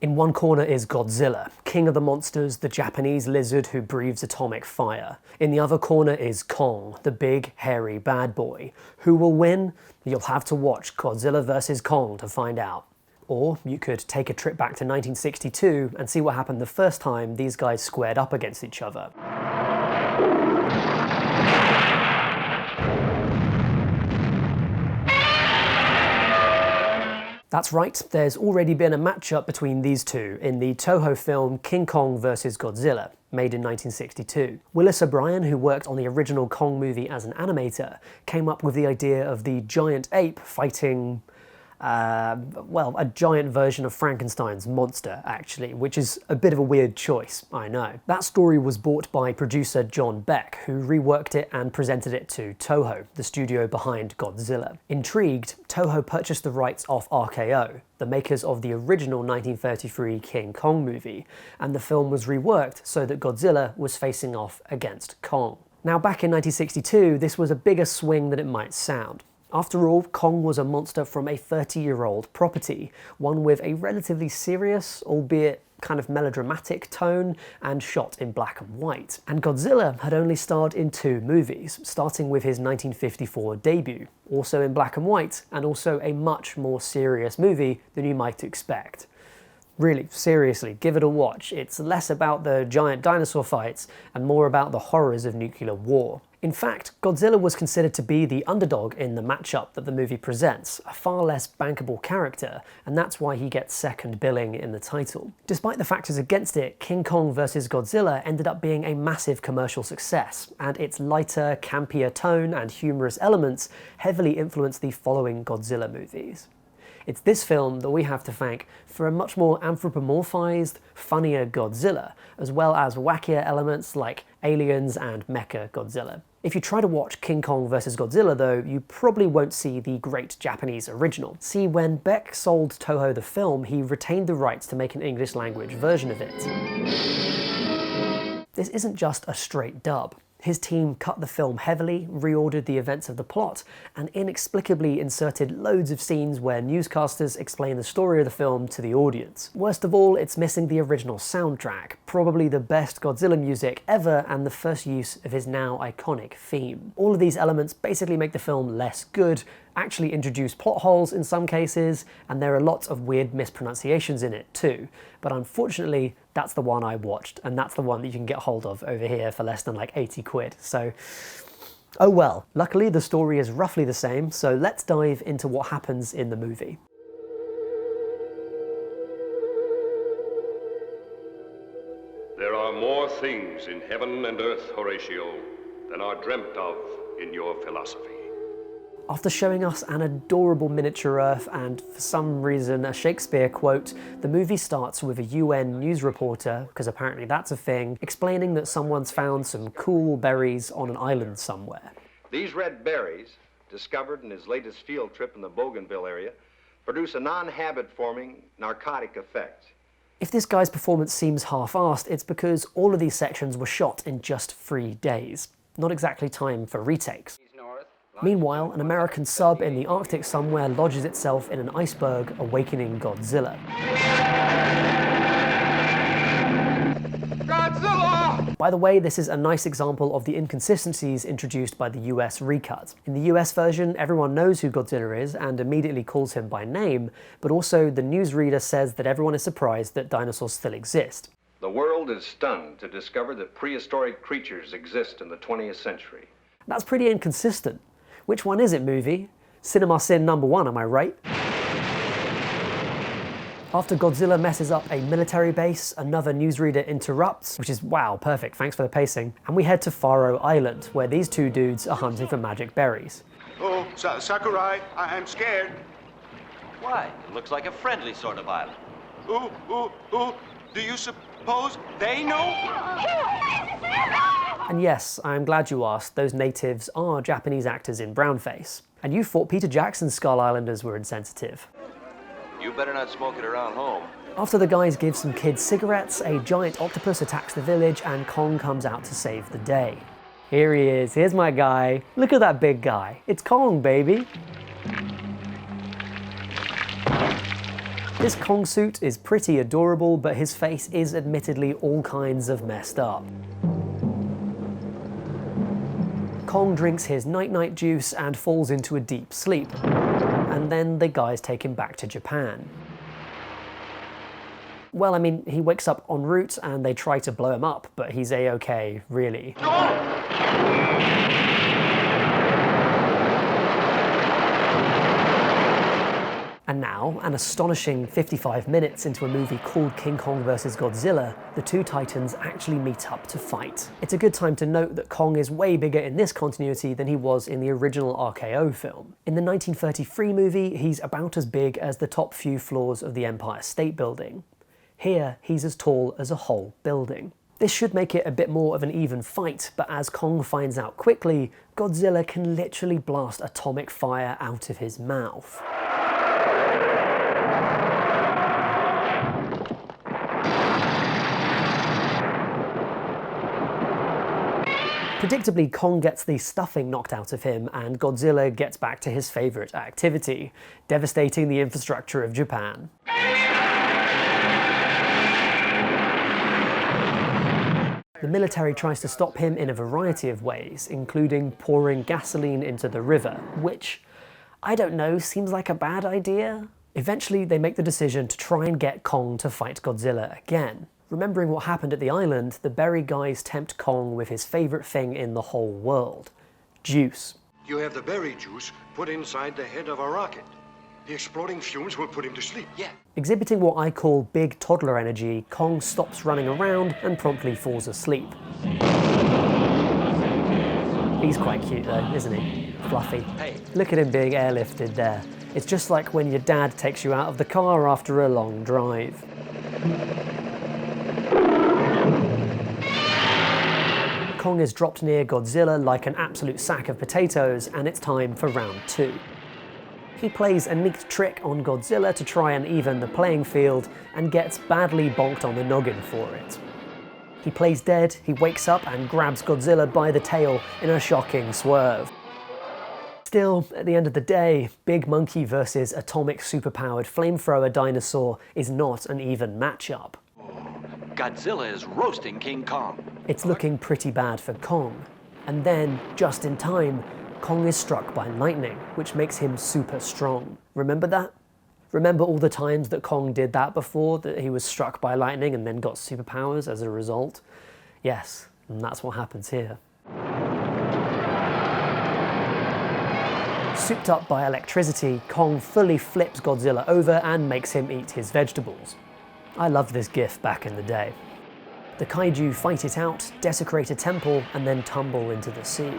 In one corner is Godzilla, king of the monsters, the Japanese lizard who breathes atomic fire. In the other corner is Kong, the big, hairy bad boy. Who will win? You'll have to watch Godzilla vs. Kong to find out. Or you could take a trip back to 1962 and see what happened the first time these guys squared up against each other. That's right, there's already been a matchup between these two in the Toho film King Kong vs. Godzilla, made in 1962. Willis O'Brien, who worked on the original Kong movie as an animator, came up with the idea of the giant ape fighting a giant version of Frankenstein's monster, actually, which is a bit of a weird choice, I know. That story was bought by producer John Beck, who reworked it and presented it to Toho, the studio behind Godzilla. Intrigued, Toho purchased the rights off RKO, the makers of the original 1933 King Kong movie, and the film was reworked so that Godzilla was facing off against Kong. Now, back in 1962, this was a bigger swing than it might sound. After all, Kong was a monster from a 30-year-old property, one with a relatively serious, albeit kind of melodramatic tone, and shot in black and white. And Godzilla had only starred in 2 movies, starting with his 1954 debut, also in black and white, and also a much more serious movie than you might expect. Really, seriously, give it a watch. It's less about the giant dinosaur fights and more about the horrors of nuclear war. In fact, Godzilla was considered to be the underdog in the matchup that the movie presents, a far less bankable character, and that's why he gets second billing in the title. Despite the factors against it, King Kong vs. Godzilla ended up being a massive commercial success, and its lighter, campier tone and humorous elements heavily influenced the following Godzilla movies. It's this film that we have to thank for a much more anthropomorphized, funnier Godzilla, as well as wackier elements like aliens and Mecha Godzilla. If you try to watch King Kong vs. Godzilla though, you probably won't see the great Japanese original. See, when Beck sold Toho the film, he retained the rights to make an English language version of it. This isn't just a straight dub. His team cut the film heavily, reordered the events of the plot, and inexplicably inserted loads of scenes where newscasters explain the story of the film to the audience. Worst of all, it's missing the original soundtrack, probably the best Godzilla music ever and the first use of his now iconic theme. All of these elements basically make the film less good, actually introduce plot holes in some cases, and there are lots of weird mispronunciations in it too. But unfortunately, that's the one I watched, and that's the one that you can get hold of over here for less than like 80 quid. So, oh well. Luckily, the story is roughly the same, so let's dive into what happens in the movie. There are more things in heaven and earth, Horatio, than are dreamt of in your philosophy. After showing us an adorable miniature Earth and, for some reason, a Shakespeare quote, the movie starts with a UN news reporter, because apparently that's a thing, explaining that someone's found some cool berries on an island somewhere. These red berries, discovered in his latest field trip in the Bougainville area, produce a non-habit-forming narcotic effect. If this guy's performance seems half-assed, it's because all of these sections were shot in just 3 days. Not exactly time for retakes. Meanwhile, an American sub in the Arctic somewhere lodges itself in an iceberg, awakening Godzilla. Godzilla! By the way, this is a nice example of the inconsistencies introduced by the US recut. In the US version, everyone knows who Godzilla is and immediately calls him by name, but also the newsreader says that everyone is surprised that dinosaurs still exist. The world is stunned to discover that prehistoric creatures exist in the 20th century. That's pretty inconsistent. Which one is it, movie? Cinema sin #1, am I right? After Godzilla messes up a military base, another newsreader interrupts, which is, wow, perfect, thanks for the pacing, and we head to Faro Island, where these 2 dudes are hunting for magic berries. Oh, Sakurai, I'm scared. Why? It looks like a friendly sort of island. Ooh, do you suppose they know? And yes, I'm glad you asked, those natives are Japanese actors in brownface. And you thought Peter Jackson's Skull Islanders were insensitive. You better not smoke it around home. After the guys give some kids cigarettes, a giant octopus attacks the village and Kong comes out to save the day. Here he is, here's my guy. Look at that big guy. It's Kong, baby. This Kong suit is pretty adorable, but his face is admittedly all kinds of messed up. Kong drinks his night-night juice and falls into a deep sleep, and then the guys take him back to Japan. Well, I mean, he wakes up en route and they try to blow him up, but he's a-okay, really. And now, an astonishing 55 minutes into a movie called King Kong vs. Godzilla, the two titans actually meet up to fight. It's a good time to note that Kong is way bigger in this continuity than he was in the original RKO film. In the 1933 movie, he's about as big as the top few floors of the Empire State Building. Here, he's as tall as a whole building. This should make it a bit more of an even fight, but as Kong finds out quickly, Godzilla can literally blast atomic fire out of his mouth. Predictably, Kong gets the stuffing knocked out of him, and Godzilla gets back to his favourite activity, devastating the infrastructure of Japan. The military tries to stop him in a variety of ways, including pouring gasoline into the river, which, I don't know, seems like a bad idea. Eventually, they make the decision to try and get Kong to fight Godzilla again. Remembering what happened at the island, the berry guys tempt Kong with his favourite thing in the whole world: juice. You have the berry juice put inside the head of a rocket. The exploding fumes will put him to sleep. Yeah. Exhibiting what I call big toddler energy, Kong stops running around and promptly falls asleep. He's quite cute though, isn't he? Fluffy. Hey. Look at him being airlifted there. It's just like when your dad takes you out of the car after a long drive. Kong is dropped near Godzilla like an absolute sack of potatoes, and it's time for round 2. He plays a neat trick on Godzilla to try and even the playing field, and gets badly bonked on the noggin for it. He plays dead, he wakes up and grabs Godzilla by the tail in a shocking swerve. Still, at the end of the day, Big Monkey versus atomic superpowered flamethrower dinosaur is not an even matchup. Godzilla is roasting King Kong. It's looking pretty bad for Kong. And then, just in time, Kong is struck by lightning, which makes him super strong. Remember that? Remember all the times that Kong did that before, that he was struck by lightning and then got superpowers as a result? Yes, and that's what happens here. Souped up by electricity, Kong fully flips Godzilla over and makes him eat his vegetables. I loved this gif back in the day. The kaiju fight it out, desecrate a temple, and then tumble into the sea.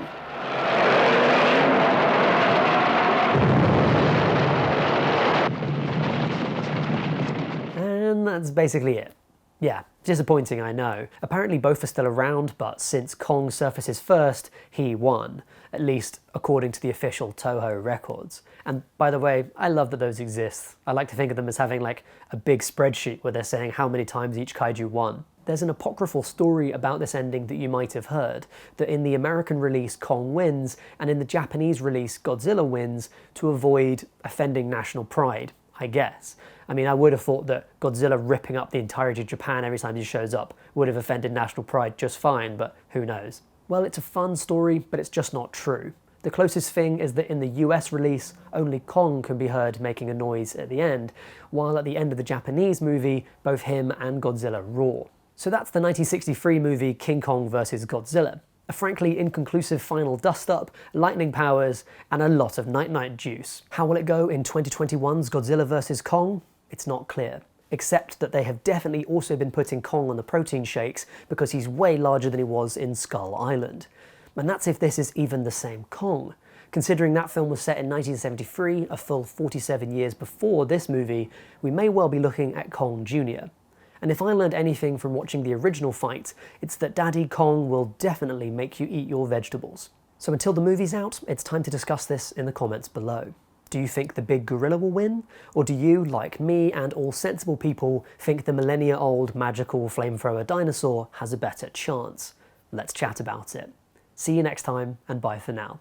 And that's basically it. Yeah, disappointing, I know. Apparently both are still around, but since Kong surfaces first, he won. At least according to the official Toho records. And by the way, I love that those exist. I like to think of them as having like a big spreadsheet where they're saying how many times each kaiju won. There's an apocryphal story about this ending that you might have heard, that in the American release Kong wins, and in the Japanese release Godzilla wins to avoid offending national pride, I guess. I mean, I would have thought that Godzilla ripping up the entirety of Japan every time he shows up would have offended national pride just fine, but who knows. Well, it's a fun story, but it's just not true. The closest thing is that in the US release, only Kong can be heard making a noise at the end, while at the end of the Japanese movie, both him and Godzilla roar. So that's the 1963 movie King Kong vs. Godzilla. A frankly inconclusive final dust-up, lightning powers, and a lot of night-night juice. How will it go in 2021's Godzilla vs. Kong? It's not clear. Except that they have definitely also been putting Kong on the protein shakes because he's way larger than he was in Skull Island. And that's if this is even the same Kong. Considering that film was set in 1973, a full 47 years before this movie, we may well be looking at Kong Jr. And if I learned anything from watching the original fight, it's that Daddy Kong will definitely make you eat your vegetables. So until the movie's out, it's time to discuss this in the comments below. Do you think the big gorilla will win? Or do you, like me and all sensible people, think the millennia-old magical flamethrower dinosaur has a better chance? Let's chat about it. See you next time, and bye for now.